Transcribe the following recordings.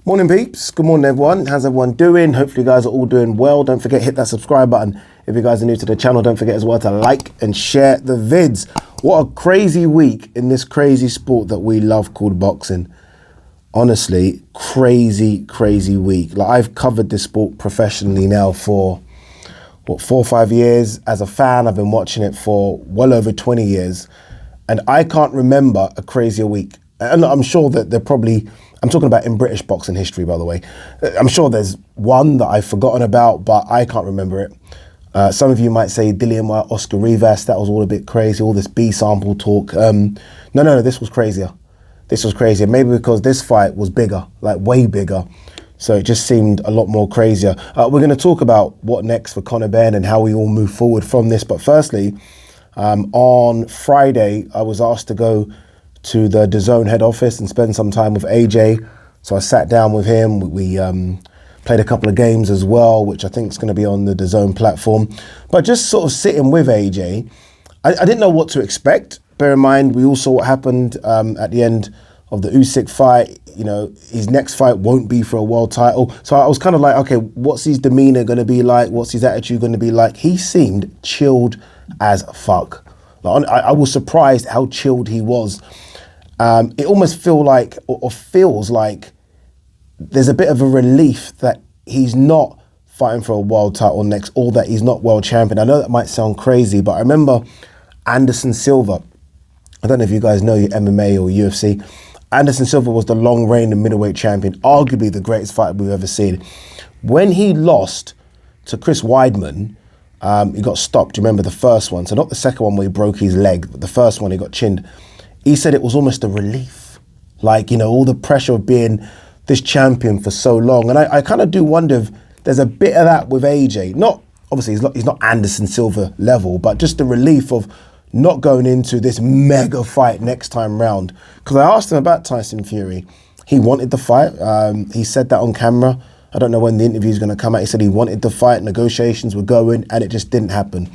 Morning peeps, good morning everyone. How's everyone doing? Hopefully you guys are all doing well. Don't forget, hit that subscribe button. If you guys are new to the channel, don't forget as well to like and share the vids. What a crazy week in this crazy sport that we love called boxing. Honestly, crazy week. Like, I've covered this sport professionally now for, 4 or 5 years. As a fan, I've been watching it for well over 20 years. And I can't remember a crazier week. And I'm sure that they're probably, I'm talking about in British boxing history, by the way. I'm sure there's one that I've forgotten about, but I can't remember it. Some of you might say Dillian White, Oscar Rivas, that was all a bit crazy, all this B sample talk. No, this was crazier. This was crazier, maybe because this fight was bigger, like way bigger. So it just seemed a lot more crazier. We're going to talk about what next for Conor Benn and how we all move forward from this. But firstly, on Friday, I was asked to go to the DAZN head office and spend some time with AJ. So I sat down with him. We played a couple of games as well, which I think is going to be on the DAZN platform. But just sort of sitting with AJ, I didn't know what to expect. Bear in mind, we all saw what happened at the end of the Usyk fight. You know, his next fight won't be for a world title. So I was kind of like, okay, what's his demeanor going to be like? What's his attitude going to be like? He seemed chilled as fuck. Like, I was surprised how chilled he was. It almost feels like there's a bit of a relief that he's not fighting for a world title next, or that he's not world champion. I know that might sound crazy, but I remember Anderson Silva. I don't know if you guys know your MMA or UFC. Anderson Silva was the long reigning middleweight champion, arguably the greatest fighter we've ever seen. When he lost to Chris Weidman, he got stopped. Do you remember the first one? So not the second one where he broke his leg, but the first one he got chinned. He said it was almost a relief. Like, you know, all the pressure of being this champion for so long. And I kind of do wonder if there's a bit of that with AJ. Not, obviously, he's not Anderson Silva level, but just the relief of not going into this mega fight next time round. Because I asked him about Tyson Fury. He wanted the fight. He said that on camera. I don't know when the interview is going to come out. He said he wanted the fight, negotiations were going, and it just didn't happen.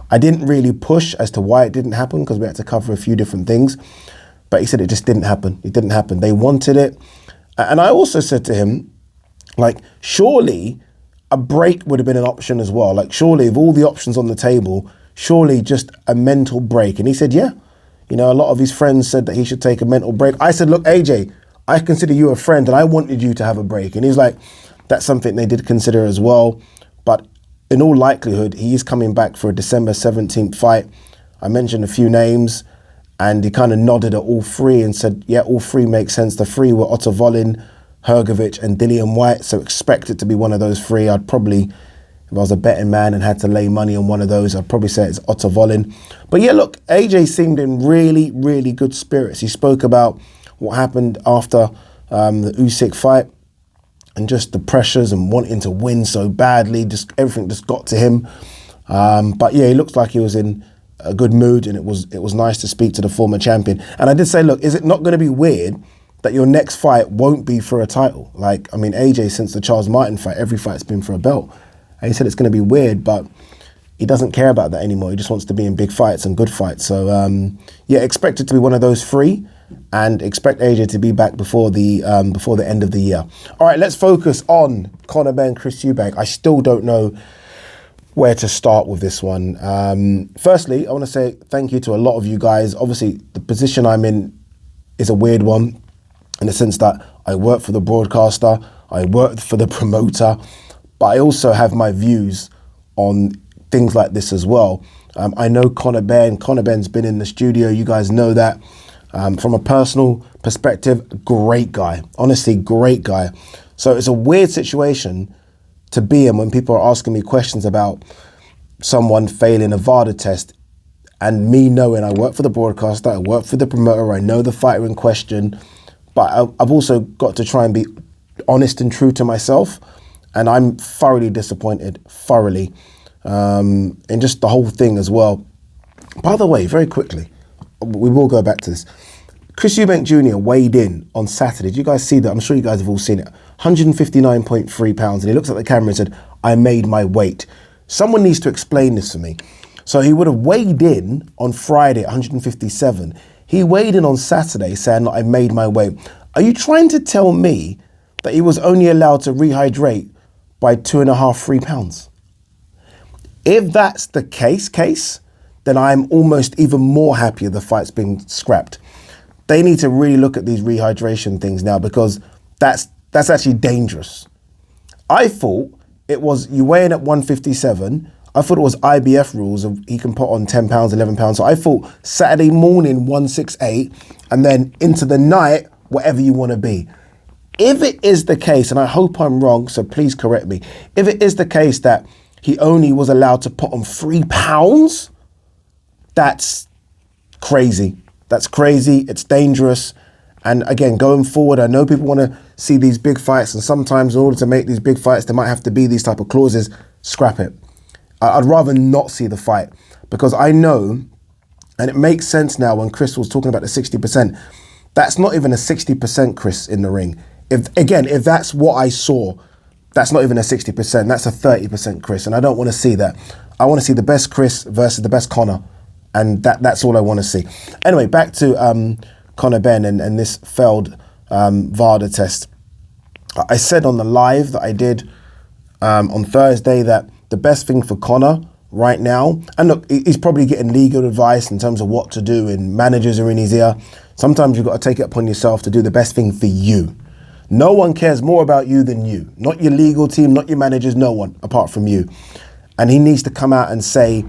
I didn't really push as to why it didn't happen, because we had to cover a few different things. But he said it just didn't happen. It didn't happen. They wanted it. And I also said to him, like, surely a break would have been an option as well. Like, surely, of all the options on the table, surely just a mental break. And he said, yeah. You know, a lot of his friends said that he should take a mental break. I said, look, AJ, I consider you a friend and I wanted you to have a break. And he's like, that's something they did consider as well. But in all likelihood, he is coming back for a December 17th fight. I mentioned a few names and he kind of nodded at all three and said, yeah, all three make sense. The three were Otto Wallin, Hrgovic and Dillian White. So expect it to be one of those three. I'd probably, if I was a betting man and had to lay money on one of those, I'd probably say it's Otto Wallin. But yeah, look, AJ seemed in really good spirits. He spoke about what happened after the Usyk fight, and just the pressures and wanting to win so badly, just everything just got to him. But yeah, he looks like he was in a good mood, and it was nice to speak to the former champion. And I did say, look, is it not going to be weird that your next fight won't be for a title? Like, I mean, AJ, since the Charles Martin fight, every fight's been for a belt. And he said it's going to be weird, but he doesn't care about that anymore. He just wants to be in big fights and good fights. So yeah, expect it to be one of those three. And expect AJ to be back before the end of the year. All right, let's focus on Conor Benn, Chris Eubank. I still don't know where to start with this one. Firstly, I want to say thank you to a lot of you guys. Obviously, the position I'm in is a weird one, in the sense that I work for the broadcaster, I work for the promoter, but I also have my views on things like this as well. I know Conor Benn. Conor Benn's been in the studio. You guys know that. From a personal perspective, great guy. Honestly, great guy. So it's a weird situation to be in when people are asking me questions about someone failing a VADA test, and me knowing I work for the broadcaster, I work for the promoter, I know the fighter in question, but I've also got to try and be honest and true to myself. And I'm thoroughly disappointed, thoroughly, in just the whole thing as well. By the way, very quickly, we will go back to this. Chris Eubank Jr. weighed in on Saturday. Did you guys see that? I'm sure you guys have all seen it. 159.3 pounds. And he looks at the camera and said, I made my weight. Someone needs to explain this to me. So he would have weighed in on Friday at 157. He weighed in on Saturday saying that I made my weight. Are you trying to tell me that he was only allowed to rehydrate by 2.5, 3 pounds. If that's the case, then I'm almost even more happier the fight's been scrapped. They need to really look at these rehydration things now, because that's actually dangerous. I thought it was, you weigh in at 157, I thought it was IBF rules of he can put on 10 pounds, 11 pounds. So I thought Saturday morning 168 and then into the night, whatever you want to be. If it is the case, and I hope I'm wrong, so please correct me. If it is the case that he only was allowed to put on 3 pounds, that's crazy. That's crazy. It's dangerous. And again, going forward, I know people want to see these big fights, and sometimes in order to make these big fights, there might have to be these type of clauses. Scrap it. I'd rather not see the fight, because I know, and it makes sense now when Chris was talking about the 60%, that's not even a 60% Chris in the ring. If that's what I saw, that's not even a 60%, that's a 30% Chris, and I don't want to see that. I want to see the best Chris versus the best Conor, and that's all I want to see. Anyway, back to Conor Benn and this failed VADA test. I said on the live that I did on Thursday that the best thing for Conor right now, and look, he's probably getting legal advice in terms of what to do, and managers are in his ear. Sometimes you've got to take it upon yourself to do the best thing for you. No one cares more about you than you. Not your legal team, not your managers, no one apart from you. And he needs to come out and say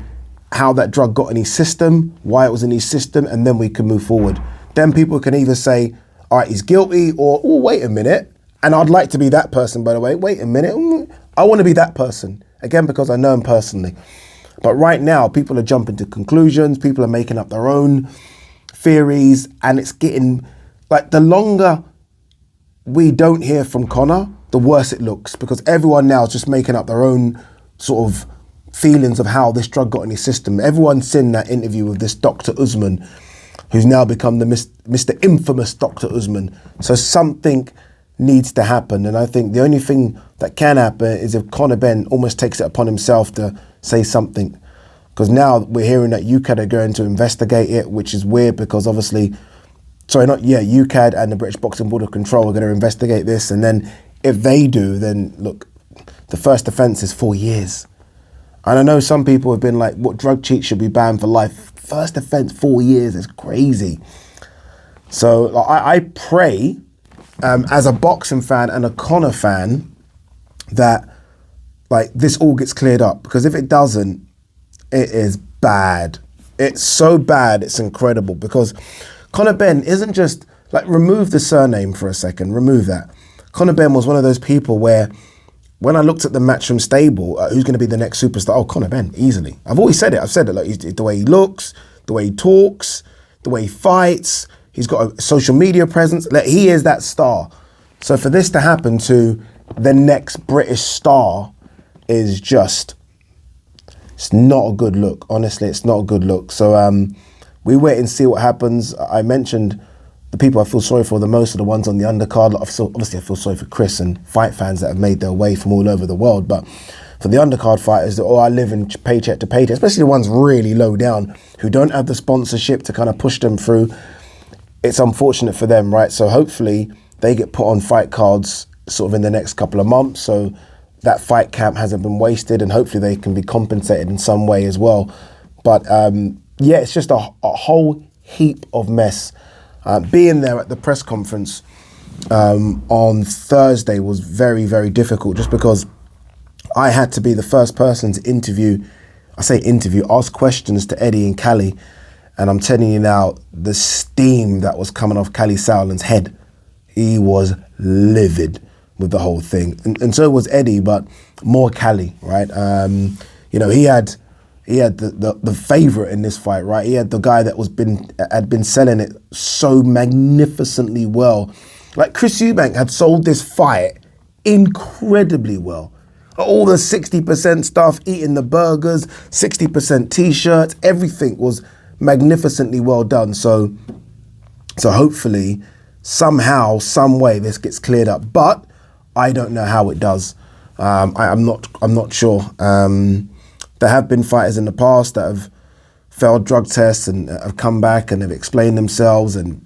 how that drug got in his system, why it was in his system, and then we can move forward. Then people can either say, all right, he's guilty, or, oh, wait a minute. And I'd like to be that person, by the way. Wait a minute. I want to be that person. Again, because I know him personally. But right now, people are jumping to conclusions. People are making up their own theories. And it's getting, like, the longer we don't hear from Conor, the worse it looks. Because everyone now is just making up their own sort of feelings of how this drug got in his system. Everyone's seen that interview with this Dr. Usman, who's now become the Mr. Infamous Dr. Usman. So something needs to happen. And I think the only thing that can happen is if Conor Benn almost takes it upon himself to say something. Because now we're hearing that UKAD are going to investigate it, which is weird because obviously, UKAD and the British Boxing Board of Control are going to investigate this. And then if they do, then look, the first offence is 4 years. And I know some people have been like, what, drug cheats should be banned for life? First offence, 4 years is crazy. So I pray, as a boxing fan and a Conor fan, that like this all gets cleared up, because if it doesn't, it is bad. It's so bad, it's incredible, because Conor Benn isn't just like, remove the surname for a second, remove that. Conor Benn was one of those people where when I looked at the Matchroom stable, who's going to be the next superstar? Oh, Conor Benn, easily. I've always said it. I've said it. Like, the way he looks, the way he talks, the way he fights. He's got a social media presence. Like, he is that star. So for this to happen to the next British star is just, it's not a good look. Honestly, it's not a good look. So we wait and see what happens. I mentioned the people I feel sorry for the most are the ones on the undercard. Obviously, I feel sorry for Chris and fight fans that have made their way from all over the world. But for the undercard fighters that, I live in paycheck to paycheck, especially the ones really low down who don't have the sponsorship to kind of push them through, it's unfortunate for them, right? So hopefully they get put on fight cards sort of in the next couple of months, so that fight camp hasn't been wasted, and hopefully they can be compensated in some way as well. But it's just a whole heap of mess. Being there at the press conference on Thursday was very, very difficult, just because I had to be the first person to ask questions to Eddie and Cali. And I'm telling you now, the steam that was coming off Cali Sauerland's head, he was livid with the whole thing. And so was Eddie, but more Cali, right? He had the favourite in this fight, right? He had the guy that had been selling it so magnificently well. Like, Chris Eubank had sold this fight incredibly well. All the 60% stuff, eating the burgers, 60% t-shirts, everything was magnificently well done. So hopefully, somehow, some way, this gets cleared up. But I don't know how it does. I'm not sure. There have been fighters in the past that have failed drug tests and have come back and have explained themselves, and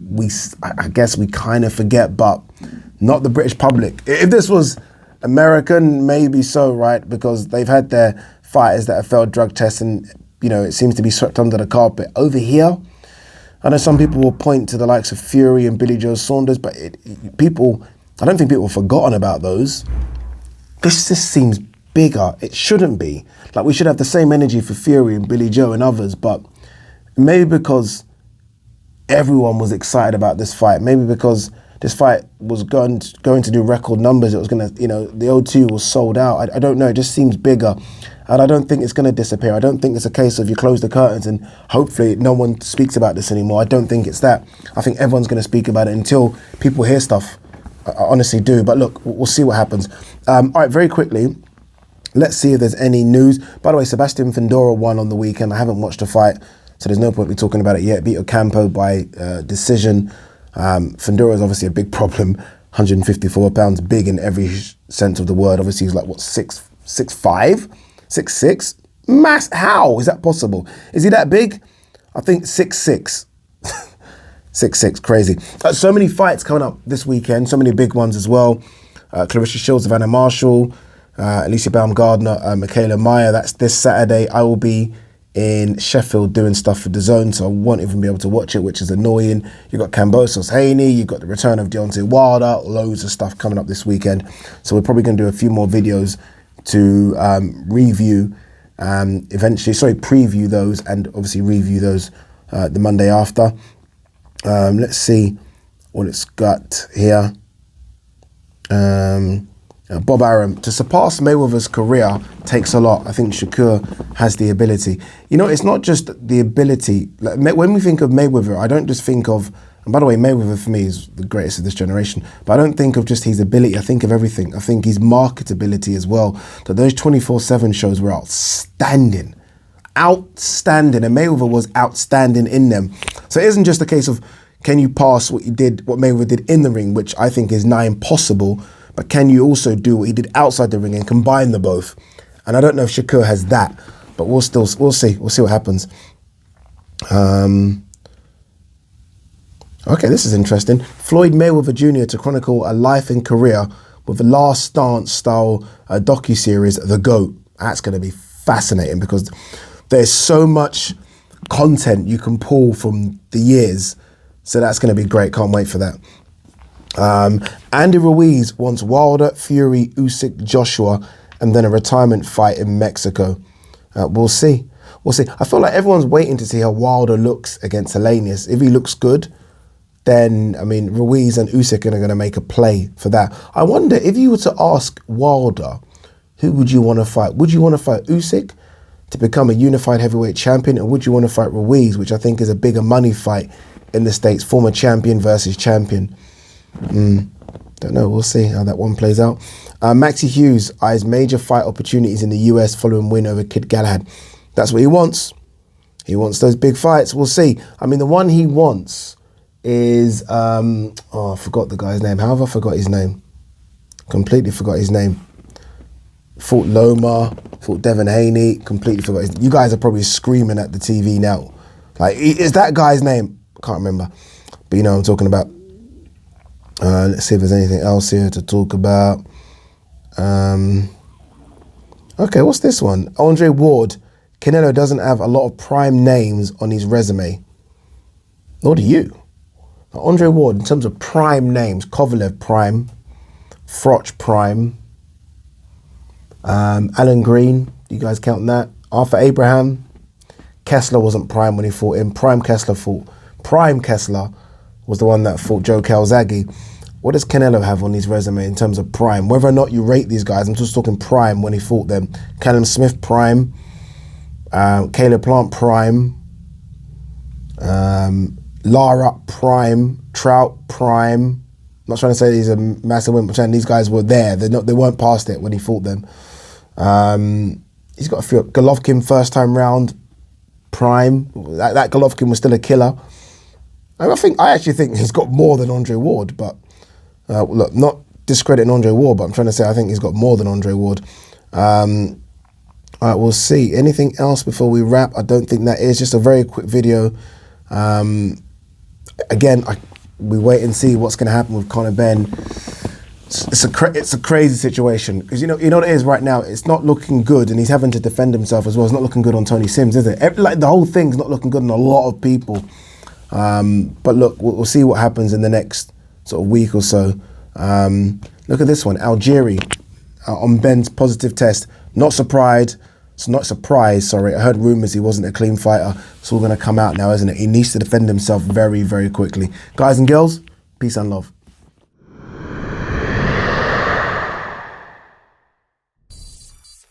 I guess we kind of forget, but not the British public. If this was American, maybe so, right? Because they've had their fighters that have failed drug tests and, you know, it seems to be swept under the carpet. Over here, I know some people will point to the likes of Fury and Billy Joe Saunders, but I don't think people have forgotten about those. This just seems bigger. It shouldn't be. Like, we should have the same energy for Fury and Billy Joe and others, but maybe because everyone was excited about this fight, maybe because this fight was going to do record numbers, it was going to, you know, the O2 was sold out. I don't know, it just seems bigger. And I don't think it's going to disappear. I don't think it's a case of you close the curtains and hopefully no one speaks about this anymore. I don't think it's that. I think everyone's going to speak about it until people hear stuff. I honestly do. But look, we'll see what happens. All right, very quickly, let's see if there's any news. By the way, Sebastian Fundora won on the weekend. I haven't watched the fight, so there's no point me talking about it yet. Beat Ocampo by decision. Fundora is obviously a big problem. 154 pounds, big in every sense of the word. Obviously, he's like, what, 6'5"? 6'6"? Mass, how is that possible? Is he that big? I think 6'6". 6'6", crazy. So many fights coming up this weekend, so many big ones as well. Clarissa Shields, Savannah Marshall, Alicia Baumgardner, Michaela Meyer. That's this Saturday. I will be in Sheffield doing stuff for DAZN, so I won't even be able to watch it, which is annoying. You've got Kambosos Haney, you've got the return of Deontay Wilder, loads of stuff coming up this weekend. So we're probably going to do a few more videos to review, preview those, and obviously review those the Monday after. Let's see what it's got here. Bob Arum, to surpass Mayweather's career takes a lot. I think Shakur has the ability. You know, it's not just the ability. Like, when we think of Mayweather, I don't just think of, and by the way, Mayweather for me is the greatest of this generation, but I don't think of just his ability. I think of everything. I think his marketability as well. That those 24/7 shows were outstanding. Outstanding. And Mayweather was outstanding in them. So it isn't just a case of, can you pass what Mayweather did in the ring, which I think is nigh impossible, but can you also do what he did outside the ring and combine the both? And I don't know if Shakur has that, but we'll see. We'll see what happens. Okay, this is interesting. Floyd Mayweather Jr. to chronicle a life and career with the Last Dance style docuseries, The GOAT. That's going to be fascinating because there's so much content you can pull from the years. So that's going to be great. Can't wait for that. Andy Ruiz wants Wilder, Fury, Usyk, Joshua, and then a retirement fight in Mexico. We'll see. We'll see. I feel like everyone's waiting to see how Wilder looks against Helenius. If he looks good, then, I mean, Ruiz and Usyk are going to make a play for that. I wonder, if you were to ask Wilder, who would you want to fight? Would you want to fight Usyk to become a unified heavyweight champion, or would you want to fight Ruiz, which I think is a bigger money fight in the States, former champion versus champion? Don't know. We'll see how that one plays out. Maxie Hughes eyes major fight opportunities in the US following win over Kid Galahad. That's what he wants. He wants those big fights. We'll see. I mean, the one he wants is, I forgot the guy's name. How have I forgot his name? Completely forgot his name. Fought Loma, fought Devin Haney, completely forgot his name. You guys are probably screaming at the TV now. Like, is that guy's name? I can't remember. But you know what I'm talking about. Let's see if there's anything else here to talk about. Okay, what's this one? Andre Ward. Canelo doesn't have a lot of prime names on his resume. Nor do you. Now, Andre Ward, in terms of prime names, Kovalev prime, Froch prime, Alan Green, you guys count that? Arthur Abraham. Kessler wasn't prime when he fought him. Prime Kessler was the one that fought Joe Calzaghe. What does Canelo have on his resume in terms of prime? Whether or not you rate these guys, I'm just talking prime when he fought them. Callum Smith prime, Caleb Plant prime, Lara prime, Trout prime. I'm not trying to say he's a massive win, but these guys were there. They weren't past it when he fought them. He's got a few. Golovkin first time round prime. That Golovkin was still a killer. I actually think he's got more than Andre Ward, but look, not discrediting Andre Ward, but I'm trying to say I think he's got more than Andre Ward. All right, we'll see. Anything else before we wrap? I don't think that is. Just a very quick video. Again, we wait and see what's going to happen with Conor Benn. it's a crazy situation because you know what it is right now. It's not looking good, and he's having to defend himself as well. It's not looking good on Tony Sims, is it? Like the whole thing's not looking good on a lot of people. But look, we'll see what happens in the next sort of week or so. Look at this one, Algieri on Benn's positive test. Not surprised. Sorry, I heard rumours he wasn't a clean fighter. It's all going to come out now, isn't it? He needs to defend himself very, very quickly. Guys and girls, peace and love.